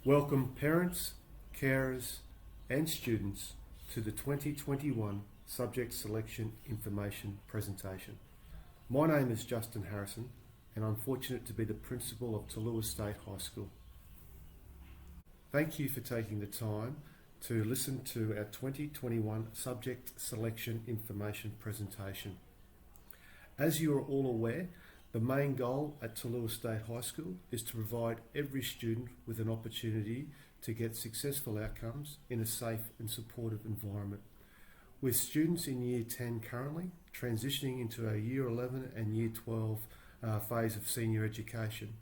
Welcome parents, carers and students to the 2021 Subject Selection Information presentation. My name is Justin Harrison and I'm fortunate to be the principal of Tallulah State High School. Thank you for taking the time to listen to our 2021 Subject Selection Information presentation. As you are all aware, the main goal at Tallulah State High School is to provide every student with an opportunity to get successful outcomes in a safe and supportive environment. With students in Year 10 currently transitioning into our Year 11 and Year 12 phase of senior education,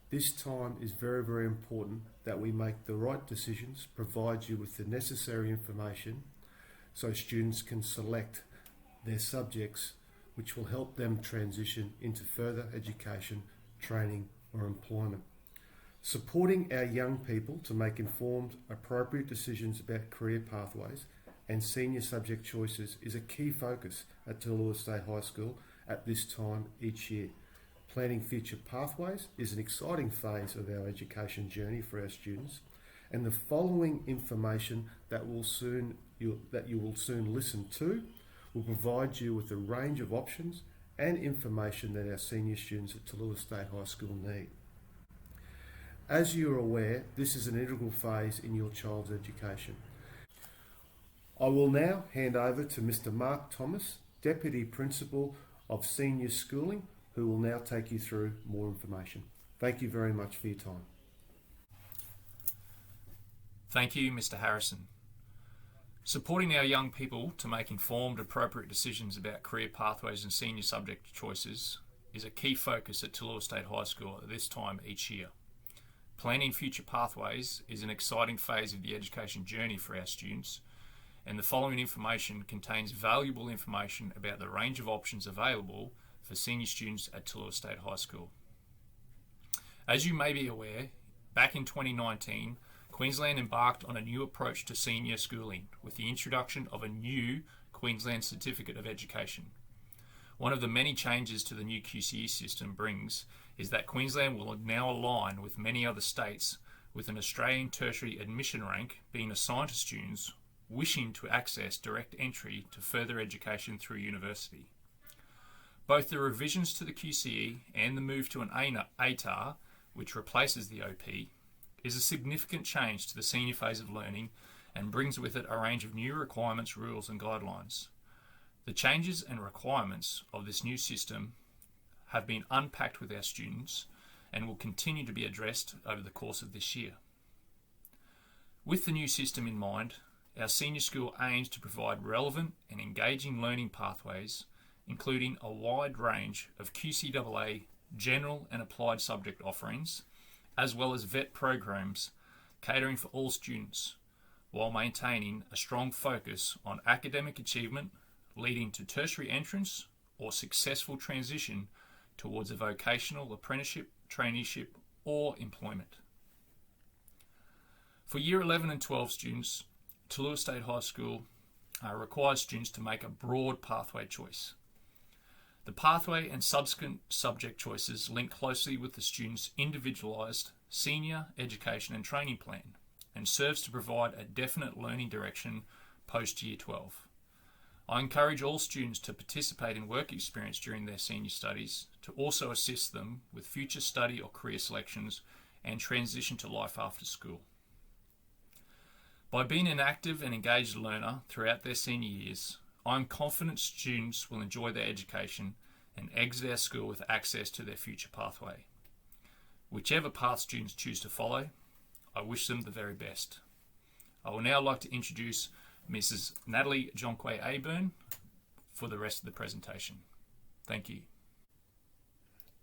this time is very, very important that we make the right decisions, provide you with the necessary information so students can select their subjects which will help them transition into further education, training or employment. Supporting our young people to make informed, appropriate decisions about career pathways and senior subject choices is a key focus at Tallulah State High School at this time each year. Planning future pathways is an exciting phase of our education journey for our students, and the following information that you will soon listen to will provide you with a range of options and information that our senior students at Tallulah State High School need. As you are aware, this is an integral phase in your child's education. I will now hand over to Mr. Mark Thomas, Deputy Principal of Senior Schooling, who will now take you through more information. Thank you very much for your time. Thank you, Mr. Harrison. Supporting our young people to make informed, appropriate decisions about career pathways and senior subject choices is a key focus at Tallulah State High School at this time each year. Planning future pathways is an exciting phase of the education journey for our students, and the following information contains valuable information about the range of options available for senior students at Tallulah State High School. As you may be aware, back in 2019, Queensland embarked on a new approach to senior schooling with the introduction of a new Queensland Certificate of Education. One of the many changes to the new QCE system brings is that Queensland will now align with many other states with an Australian tertiary admission rank being assigned to students wishing to access direct entry to further education through university. Both the revisions to the QCE and the move to an ATAR, which replaces the OP, is a significant change to the senior phase of learning and brings with it a range of new requirements, rules and guidelines. The changes and requirements of this new system have been unpacked with our students and will continue to be addressed over the course of this year. With the new system in mind, our senior school aims to provide relevant and engaging learning pathways, including a wide range of QCAA general and applied subject offerings, as well as VET programs catering for all students, while maintaining a strong focus on academic achievement leading to tertiary entrance or successful transition towards a vocational apprenticeship, traineeship or employment. For Year 11 and 12 students, Tallulah State High School requires students to make a broad pathway choice. The pathway and subsequent subject choices link closely with the student's individualised senior education and training plan and serves to provide a definite learning direction post Year 12. I encourage all students to participate in work experience during their senior studies to also assist them with future study or career selections and transition to life after school. By being an active and engaged learner throughout their senior years, I am confident students will enjoy their education and exit our school with access to their future pathway. Whichever path students choose to follow, I wish them the very best. I would now like to introduce Mrs. Natalie Jonquay-Aburn for the rest of the presentation. Thank you.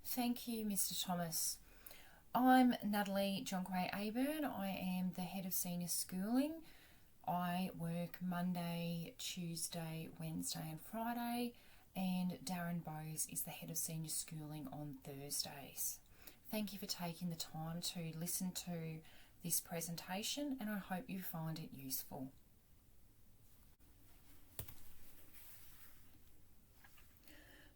Thank you, Mr. Thomas. I'm Natalie Jonquay-Aburn. I am the Head of Senior Schooling. I work Monday, Tuesday, Wednesday and Friday, and Darren Bowes is the Head of Senior Schooling on Thursdays. Thank you for taking the time to listen to this presentation, and I hope you find it useful.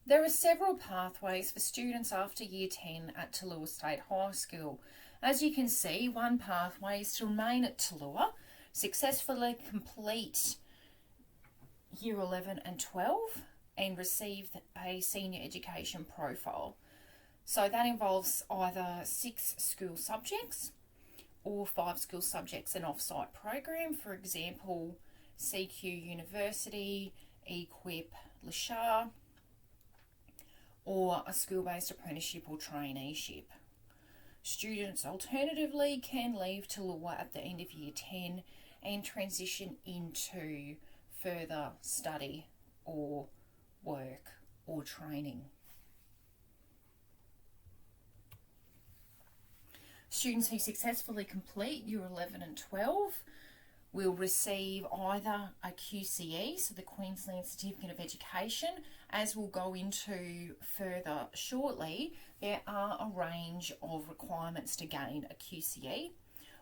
There are several pathways for students after Year 10 at Tallulah State High School, As you can see, one pathway is to remain at Tallua, successfully complete Year 11 and 12 and receive a senior education profile. So that involves either 6 school subjects or 5 school subjects and off-site program, for example, CQ University, Equip, Lashar, or a school-based apprenticeship or traineeship. Students alternatively can leave Tallua at the end of Year 10 and transition into further study or work or training. Students who successfully complete Year 11 and 12 will receive either a QCE, so the Queensland Certificate of Education. As we'll go into further shortly, there are a range of requirements to gain a QCE.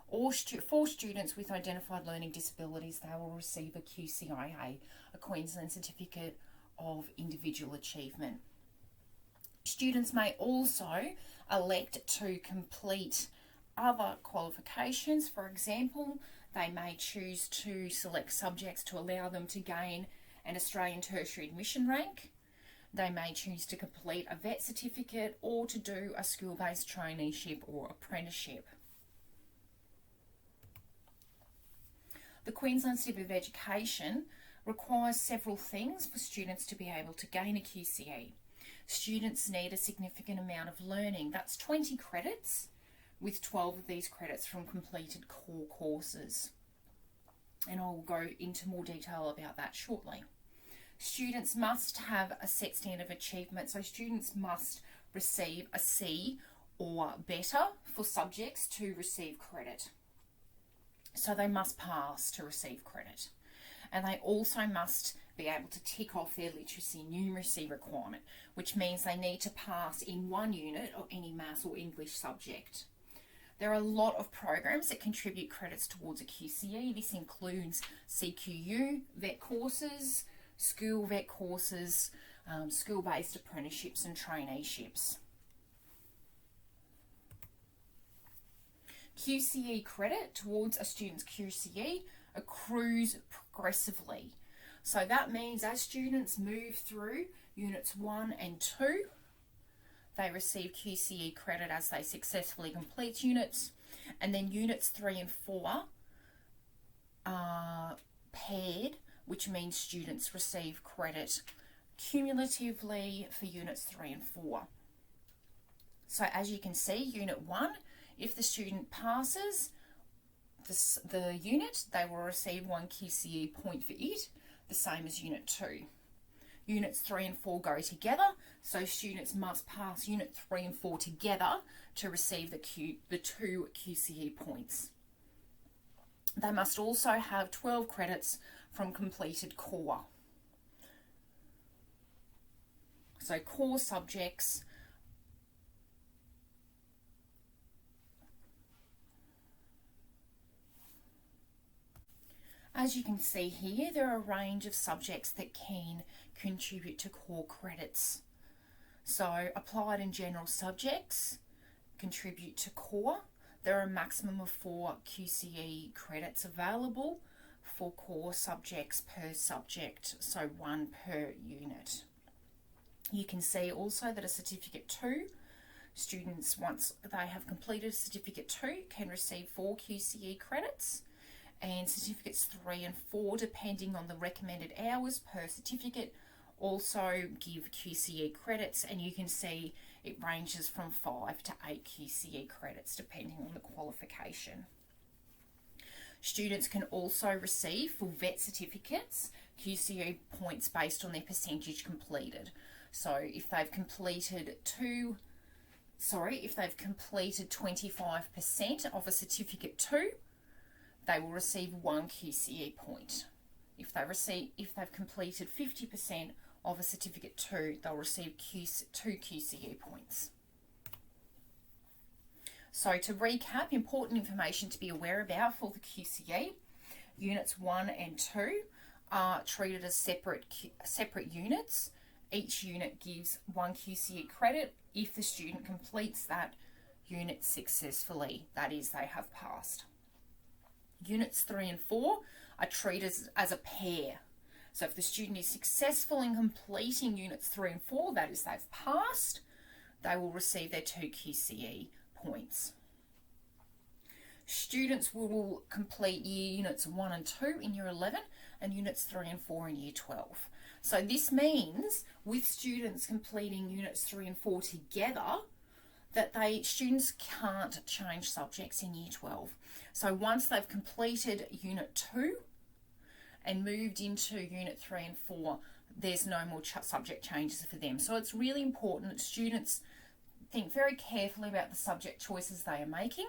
Or for students with identified learning disabilities, they will receive a QCIA, a Queensland Certificate of Individual Achievement. Students may also elect to complete other qualifications. For example, they may choose to select subjects to allow them to gain an Australian Tertiary Admission rank. They may choose to complete a VET certificate or to do a school-based traineeship or apprenticeship. The Queensland Certificate of Education requires several things for students to be able to gain a QCE. Students need a significant amount of learning. That's 20 credits, with 12 of these credits from completed core courses. And I'll go into more detail about that shortly. Students must have a set standard of achievement, so students must receive a C or better for subjects to receive credit. So they must pass to receive credit. And they also must be able to tick off their literacy and numeracy requirement, which means they need to pass in one unit of any maths or English subject. There are a lot of programs that contribute credits towards a QCE. This includes CQU VET courses, school VET courses, school-based apprenticeships and traineeships. QCE credit towards a student's QCE accrues progressively. So that means as students move through Units 1 and 2, they receive QCE credit as they successfully complete units, and then Units 3 and 4 are paired, which means students receive credit cumulatively for Units 3 and 4. So as you can see, Unit 1, if the student passes the unit, they will receive 1 QCE point for it, the same as Unit 2. Units 3 and 4 go together, so students must pass Unit 3 and 4 together to receive the 2 QCE points. They must also have 12 credits from completed core. So core subjects as you can see here, there are a range of subjects that can contribute to core credits. So applied and general subjects contribute to core. There are a maximum of 4 QCE credits available for core subjects per subject, so 1 per unit. You can see also that a Certificate 2, students once they have completed Certificate 2 can receive 4 QCE credits, and Certificates 3 and 4, depending on the recommended hours per certificate, also give QCE credits, and you can see it ranges from 5 to 8 QCE credits depending on the qualification. Students can also receive for VET certificates QCE points based on their percentage completed. So if they've completed 25% of a Certificate 2, they will receive 1 QCE point. If they've completed 50% of a Certificate 2, they'll receive 2 QCE points. So to recap, important information to be aware about for the QCE, Units 1 and 2 are treated as separate units. Each unit gives 1 QCE credit if the student completes that units successfully, that is, they have passed. Units 3 and 4 are treated as a pair. So if the student is successful in completing units 3 and 4, that is, they've passed, they will receive their 2 QCE points. Students will complete units 1 and 2 in year 11 and units 3 and 4 in year 12. So this means with students completing units 3 and 4 together, that students can't change subjects in year 12. So once they've completed unit 2 and moved into unit 3 and 4, there's no more subject changes for them. So it's really important that students think very carefully about the subject choices they are making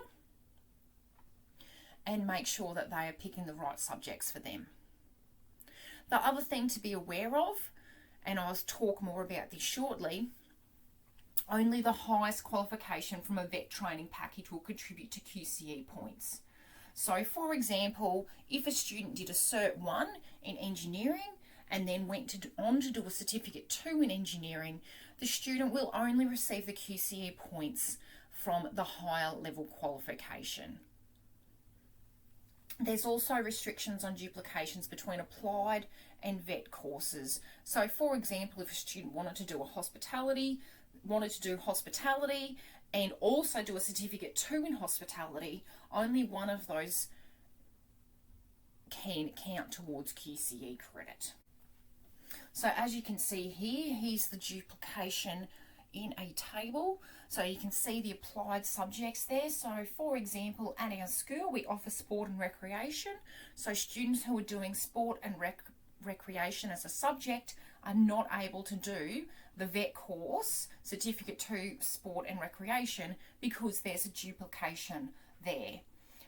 and make sure that they are picking the right subjects for them. The other thing to be aware of, and I'll talk more about this shortly, only the highest qualification from a VET training package will contribute to QCE points. So for example, if a student did a Cert 1 in engineering and then went on to do a Certificate 2 in engineering, the student will only receive the QCE points from the higher level qualification. There's also restrictions on duplications between applied and VET courses. So for example, if a student wanted to do hospitality and also do a Certificate 2 in hospitality, only one of those can count towards QCE credit. So as you can see here, here's the duplication in a table. So you can see the applied subjects there. So for example, at our school, we offer sport and recreation. So students who are doing sport and recreation as a subject are not able to do the VET course, Certificate 2 Sport and Recreation, because there's a duplication there.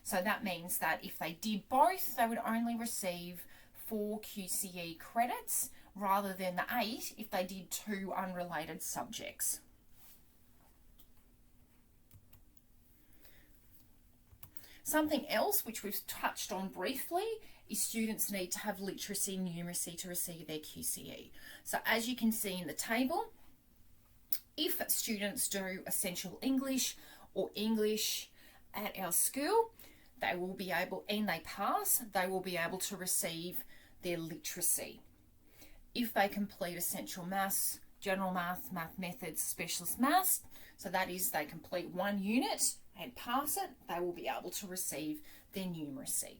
So that means that if they did both, they would only receive 4 QCE credits rather than the 8 if they did 2 unrelated subjects. Something else which we've touched on briefly is students need to have literacy and numeracy to receive their QCE. So as you can see in the table, if students do Essential English or English at our school, they will be able, and they pass, they will be able to receive their literacy. If they complete Essential Maths, General Maths, Math Methods, Specialist Maths, so that is they complete 1 unit and pass it, they will be able to receive their numeracy.